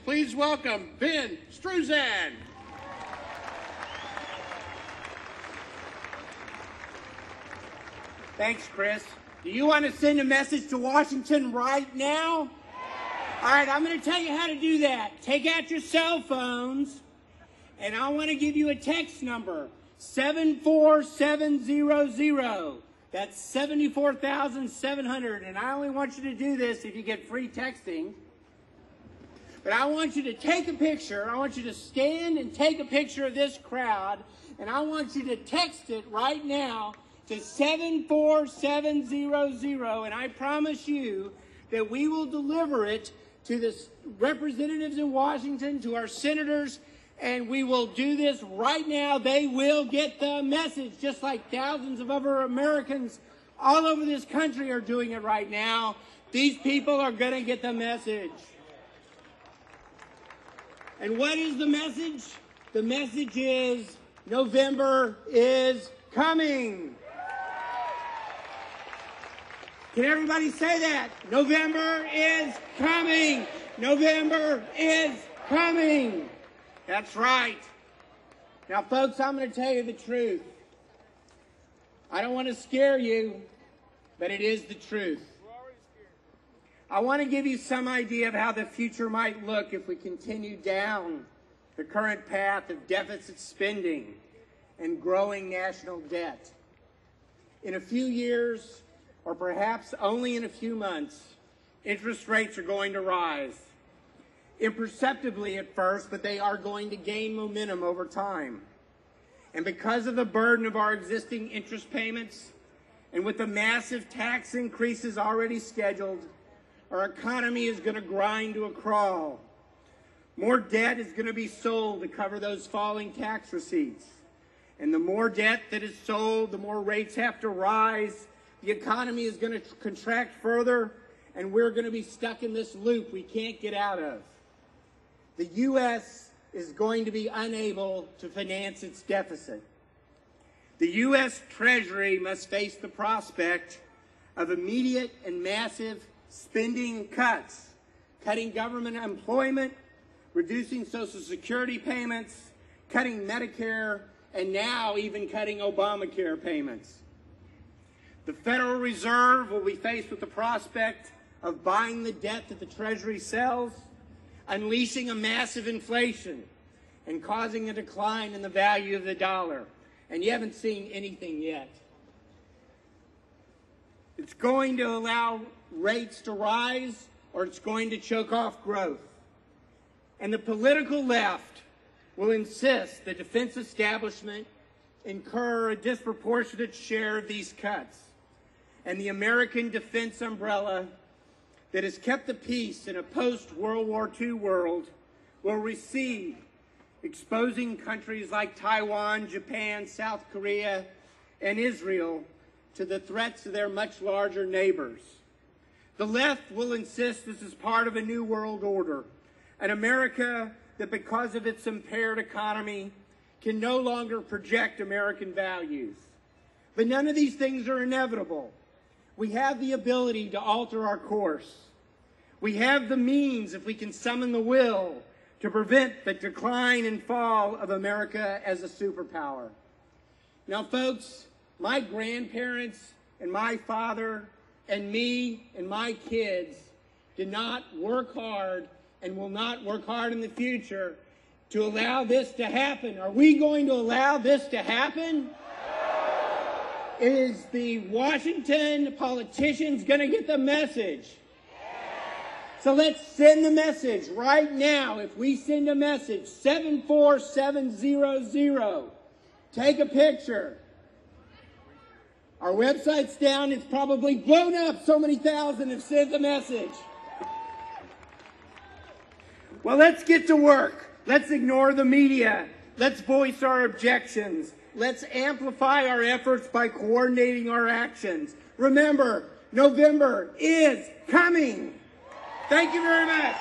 please welcome Ben Streussand. Thanks, Chris. Do you want to send a message to Washington right now? All right, I'm going to tell you how to do that. Take out your cell phones, and I want to give you a text number, 74700. That's 74,700, and I only want you to do this if you get free texting. But I want you to take a picture. I want you to stand and take a picture of this crowd, and I want you to text it right now to 74700, and I promise you that we will deliver it to the representatives in Washington, to our senators, and we will do this right now. They will get the message, just like thousands of other Americans all over this country are doing it right now. These people are going to get the message. And what is the message? The message is November is coming. Can everybody say that? November is coming. November is coming. That's right. Now, folks, I'm going to tell you the truth. I don't want to scare you, but it is the truth. I want to give you some idea of how the future might look if we continue down the current path of deficit spending and growing national debt. In a few years, or perhaps only in a few months, interest rates are going to rise. Imperceptibly at first, but they are going to gain momentum over time. And because of the burden of our existing interest payments, and with the massive tax increases already scheduled, our economy is going to grind to a crawl. More debt is going to be sold to cover those falling tax receipts. And the more debt that is sold, the more rates have to rise. The economy is going to contract further, and we're going to be stuck in this loop we can't get out of. The U.S. is going to be unable to finance its deficit. The U.S. Treasury must face the prospect of immediate and massive spending cuts, cutting government employment, reducing Social Security payments, cutting Medicare, and now even cutting Obamacare payments. The Federal Reserve will be faced with the prospect of buying the debt that the Treasury sells, unleashing a massive inflation, and causing a decline in the value of the dollar. And you haven't seen anything yet. It's going to allow rates to rise, or it's going to choke off growth. And the political left will insist the defense establishment incur a disproportionate share of these cuts. And the American defense umbrella that has kept the peace in a post-World War II world will recede, exposing countries like Taiwan, Japan, South Korea, and Israel to the threats of their much larger neighbors. The left will insist this is part of a new world order, an America that, because of its impaired economy, can no longer project American values. But none of these things are inevitable. We have the ability to alter our course. We have the means, if we can summon the will, to prevent the decline and fall of America as a superpower. Now, folks, my grandparents and my father and me and my kids did not work hard and will not work hard in the future to allow this to happen. Are we going to allow this to happen? Is the Washington politicians going to get the message? So let's send the message right now. If we send a message, 74700, take a picture. Our website's down. It's probably blown up. So many thousand have sent the message. Well, let's get to work. Let's ignore the media. Let's voice our objections. Let's amplify our efforts by coordinating our actions. Remember, November is coming. Thank you very much.